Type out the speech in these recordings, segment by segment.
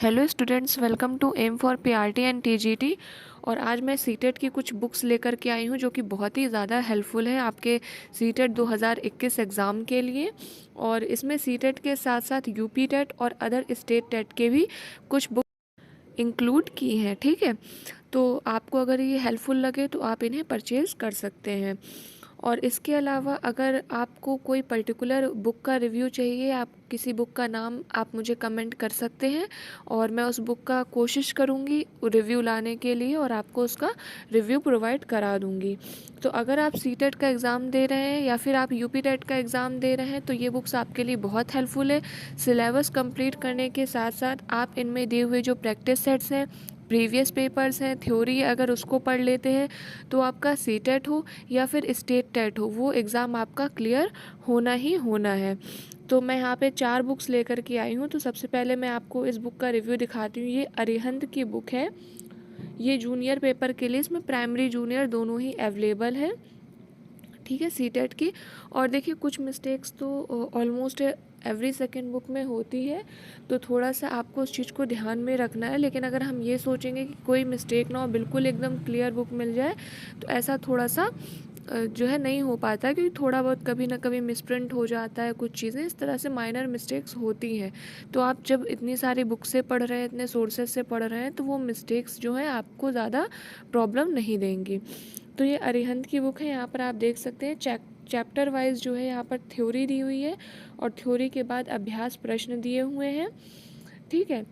Hello students, welcome to M for PRT and TGT. और आज मैं सीटेट की कुछ बुक्स लेकर के आई हूँ जो कि बहुत ही ज़्यादा हेल्पफुल है आपके सीटेट 2021 एग्ज़ाम के लिए। और इसमें सीटेट के साथ साथ यूपी टेट और अदर स्टेट टेट के भी कुछ बुक इंक्लूड की हैं। ठीक है, तो आपको अगर ये हेल्पफुल लगे तो आप इन्हें परचेज़ कर सकते हैं। और इसके अलावा अगर आपको कोई पर्टिकुलर बुक का रिव्यू चाहिए, आप किसी बुक का नाम आप मुझे कमेंट कर सकते हैं और मैं उस बुक का कोशिश करूँगी रिव्यू लाने के लिए और आपको उसका रिव्यू प्रोवाइड करा दूँगी। तो अगर आप सीटेट का एग्ज़ाम दे रहे हैं या फिर आप यूपी टेट का एग्ज़ाम दे रहे हैं तो ये बुक्स आपके लिए बहुत हेल्पफुल है। सिलेबस कंप्लीट करने के साथ साथ आप इनमें दिए हुए जो प्रैक्टिस सेट्स हैं, प्रीवियस पेपर्स हैं, थ्योरी अगर उसको पढ़ लेते हैं तो आपका सीटेट हो या फिर स्टेट टेट हो, वो एग्ज़ाम आपका क्लियर होना ही होना है। तो मैं यहाँ पे 4 बुक्स लेकर के आई हूँ। तो सबसे पहले मैं आपको इस बुक का रिव्यू दिखाती हूँ। ये अरिहंत की बुक है। ये जूनियर पेपर के लिए, इसमें प्राइमरी जूनियर दोनों ही अवेलेबल है। ठीक है, सीटेट की। और देखिए कुछ मिस्टेक्स तो ऑलमोस्ट एवरी सेकेंड बुक में होती है, तो थोड़ा सा आपको उस चीज़ को ध्यान में रखना है। लेकिन अगर हम ये सोचेंगे कि कोई मिस्टेक ना हो, बिल्कुल एकदम क्लियर बुक मिल जाए, तो ऐसा थोड़ा सा जो है नहीं हो पाता है, क्योंकि थोड़ा बहुत कभी ना कभी मिसप्रिंट हो जाता है, कुछ चीज़ें इस तरह से माइनर मिस्टेक्स होती हैं। तो आप जब इतनी सारी बुक से पढ़ रहे हैं, इतने सोर्सेज से पढ़ रहे हैं, तो वो मिस्टेक्स जो हैं आपको ज़्यादा प्रॉब्लम नहीं देंगी। तो ये अरिहंत की बुक है। यहाँ पर आप देख सकते हैं चैप्टर वाइज जो है यहाँ पर थ्योरी दी हुई है और थ्योरी के बाद अभ्यास प्रश्न दिए हुए हैं। ठीक है,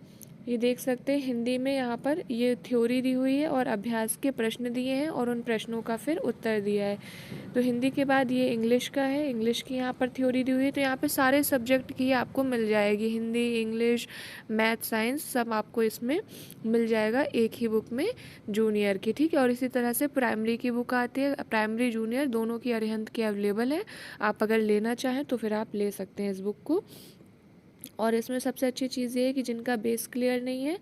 ये देख सकते हैं हिंदी में यहाँ पर ये थ्योरी दी हुई है और अभ्यास के प्रश्न दिए हैं और उन प्रश्नों का फिर उत्तर दिया है। तो हिंदी के बाद ये इंग्लिश का है, इंग्लिश की यहाँ पर थ्योरी दी हुई है। तो यहाँ पे सारे सब्जेक्ट की आपको मिल जाएगी, हिंदी, इंग्लिश, मैथ, साइंस, सब आपको इसमें मिल जाएगा एक ही बुक में जूनियर की। ठीक है, और इसी तरह से प्राइमरी की बुक आती है, प्राइमरी जूनियर दोनों की अरिहंत की अवेलेबल है। आप अगर लेना चाहें तो फिर आप ले सकते हैं इस बुक को। और इसमें सबसे अच्छी चीज़ ये है कि जिनका बेस क्लियर नहीं है,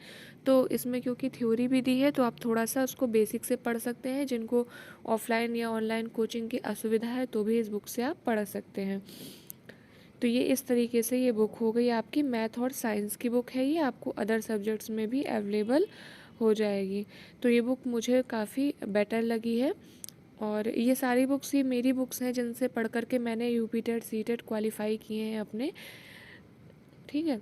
तो इसमें क्योंकि थ्योरी भी दी है तो आप थोड़ा सा उसको बेसिक से पढ़ सकते हैं। जिनको ऑफलाइन या ऑनलाइन कोचिंग की असुविधा है तो भी इस बुक से आप पढ़ सकते हैं। तो ये इस तरीके से ये बुक हो गई आपकी मैथ और साइंस की बुक है। ये आपको अदर सब्जेक्ट्स में भी अवेलेबल हो जाएगी। तो ये बुक मुझे काफ़ी बेटर लगी है। और ये सारी बुक्स ये मेरी बुक्स हैं जिनसे पढ़ करके मैंने UP TET C TET qualify किए हैं अपने। ठीक है,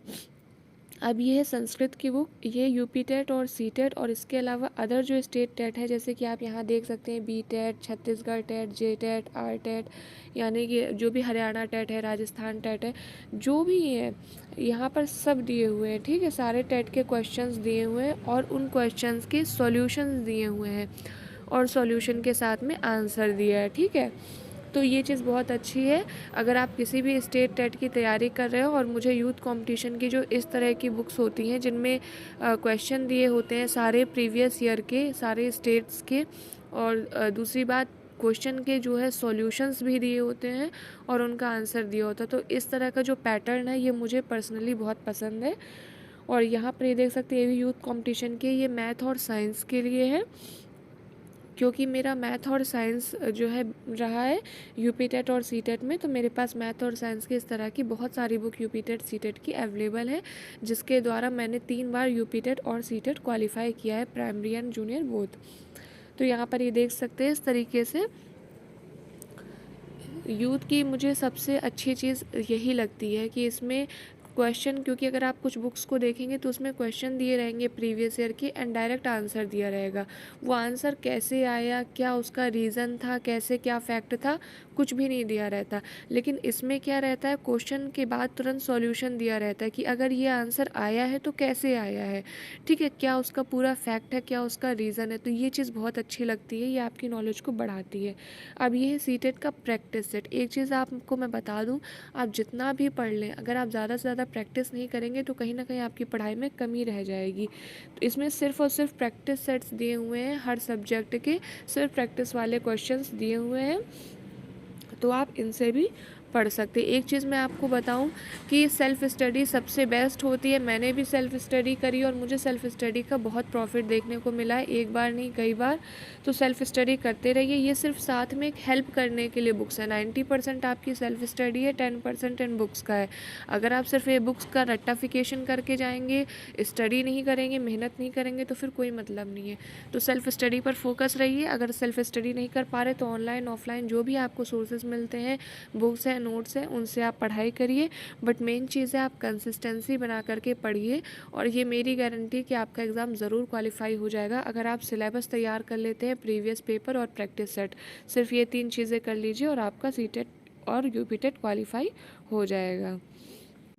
अब ये है संस्कृत की बुक। ये यूपी टेट और सी टेट और इसके अलावा अदर जो स्टेट टेट है, जैसे कि आप यहाँ देख सकते हैं B TET, Chhattisgarh TET, J TET, R TET, यानी कि जो भी हरियाणा टेट है, राजस्थान टेट है, जो भी है यहाँ पर सब दिए हुए हैं। ठीक है, सारे टेट के क्वेश्चंस दिए हुए हैं और उन क्वेश्चंस के सॉल्यूशंस दिए हुए हैं और सॉल्यूशन के साथ में आंसर दिया है। ठीक है, तो ये चीज़ बहुत अच्छी है। अगर आप किसी भी स्टेट टेट की तैयारी कर रहे हो और मुझे यूथ कंपटीशन की जो इस तरह की बुक्स होती हैं जिनमें क्वेश्चन दिए होते हैं सारे प्रीवियस ईयर के, सारे स्टेट्स के, और दूसरी बात क्वेश्चन के जो है सॉल्यूशंस भी दिए होते हैं और उनका आंसर दिया होता है, तो इस तरह का जो पैटर्न है ये मुझे पर्सनली बहुत पसंद है। और यहाँ पर ये देख सकते हैं ये भी यूथ कंपटीशन के, ये मैथ और साइंस के लिए है, क्योंकि मेरा मैथ और साइंस जो है रहा है यूपी टेट और सी टेट में, तो मेरे पास मैथ और साइंस की इस तरह की बहुत सारी book UP TET C TET की अवेलेबल है, जिसके द्वारा मैंने 3 बार यूपी टेट और सी टेट क्वालिफाई किया है, प्राइमरी एंड जूनियर बोथ। तो यहाँ पर ये देख सकते हैं इस तरीके से यूथ की मुझे सबसे अच्छी चीज़ यही लगती है कि इसमें क्वेश्चन, क्योंकि अगर आप कुछ बुक्स को देखेंगे तो उसमें क्वेश्चन दिए रहेंगे प्रीवियस ईयर के एंड डायरेक्ट आंसर दिया रहेगा। वो आंसर कैसे आया, क्या उसका रीज़न था, कैसे क्या फैक्ट था, कुछ भी नहीं दिया रहता। लेकिन इसमें क्या रहता है, क्वेश्चन के बाद तुरंत सॉल्यूशन दिया रहता है कि अगर ये आंसर आया है तो कैसे आया है। ठीक है, क्या उसका पूरा फैक्ट है, क्या उसका रीज़न है। तो ये चीज़ बहुत अच्छी लगती है, ये आपकी नॉलेज को बढ़ाती है। अब ये है सीटेट का प्रैक्टिस सेट। एक चीज़ आपको मैं बता दूं, आप जितना भी पढ़ लें, अगर आप ज़्यादा से ज़्यादा प्रैक्टिस नहीं करेंगे तो कहीं ना कहीं आपकी पढ़ाई में कमी रह जाएगी। तो इसमें सिर्फ और सिर्फ प्रैक्टिस सेट्स दिए हुए हैं, हर सब्जेक्ट के सिर्फ प्रैक्टिस वाले क्वेश्चंस दिए हुए हैं, तो आप इनसे भी पढ़ सकते। एक चीज़ मैं आपको बताऊं कि सेल्फ़ स्टडी सबसे बेस्ट होती है। मैंने भी सेल्फ़ स्टडी करी और मुझे सेल्फ़ स्टडी का बहुत प्रॉफिट देखने को मिला है, एक बार नहीं कई बार। तो सेल्फ़ स्टडी करते रहिए। ये सिर्फ साथ में एक हेल्प करने के लिए बुक्स है। 90% आपकी सेल्फ़ स्टडी है, 10% इन बुक्स का है। अगर आप सिर्फ ये बुक्स का रट्टाफिकेशन करके जाएंगे, स्टडी नहीं करेंगे, मेहनत नहीं करेंगे, तो फिर कोई मतलब नहीं है। तो सेल्फ़ स्टडी पर फोकस रहिए। अगर सेल्फ़ स्टडी नहीं कर पा रहे तो ऑनलाइन ऑफलाइन जो भी आपको सोर्सेज मिलते हैं, बुक्स हैं, नोट्स हैं, उनसे आप पढ़ाई करिए। बट मेन चीज़ है आप कंसिस्टेंसी बना करके पढ़िए। और ये मेरी गारंटी कि आपका एग्ज़ाम ज़रूर क्वालिफाई हो जाएगा अगर आप सिलेबस तैयार कर लेते हैं, प्रीवियस पेपर और प्रैक्टिस सेट। सिर्फ ये 3 चीज़ें कर लीजिए और आपका सीटेट और यूपी टेट क्वालिफाई हो जाएगा।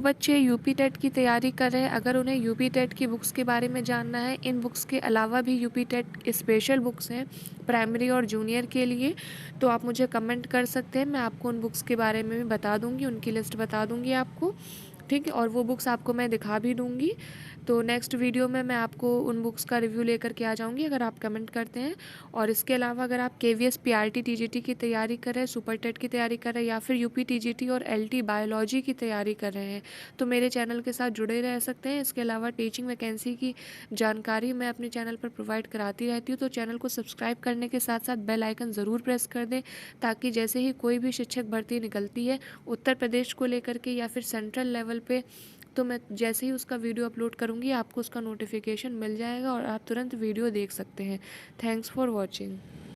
बच्चे यूपी टेट की तैयारी कर रहे हैं, अगर उन्हें यूपी टेट की बुक्स के बारे में जानना है, इन बुक्स के अलावा भी यूपी टेट स्पेशल बुक्स हैं प्राइमरी और जूनियर के लिए, तो आप मुझे कमेंट कर सकते हैं। मैं आपको उन बुक्स के बारे में भी बता दूंगी, उनकी लिस्ट बता दूंगी आपको, ठीक है। और वो बुक्स आपको मैं दिखा भी दूंगी। तो नेक्स्ट वीडियो में मैं आपको उन बुक्स का रिव्यू लेकर के आ जाऊंगी अगर आप कमेंट करते हैं। और इसके अलावा अगर आप केवीएस पीआरटी टीजीटी की तैयारी कर रहे हैं, सुपर टेट की तैयारी कर रहे हैं, या फिर यूपी टीजीटी और एलटी बायोलॉजी की तैयारी कर रहे हैं, तो मेरे चैनल के साथ जुड़े रह सकते हैं। इसके अलावा टीचिंग वैकेंसी की जानकारी मैं अपने चैनल पर प्रोवाइड कराती रहती हूँ। तो चैनल को सब्सक्राइब करने के साथ साथ बेल आइकन ज़रूर प्रेस कर दें, ताकि जैसे ही कोई भी शिक्षक भर्ती निकलती है उत्तर प्रदेश को लेकर के या फिर सेंट्रल लेवल पे, तो मैं जैसे ही उसका वीडियो अपलोड करूँगी आपको उसका नोटिफिकेशन मिल जाएगा और आप तुरंत वीडियो देख सकते हैं। Thanks for watching.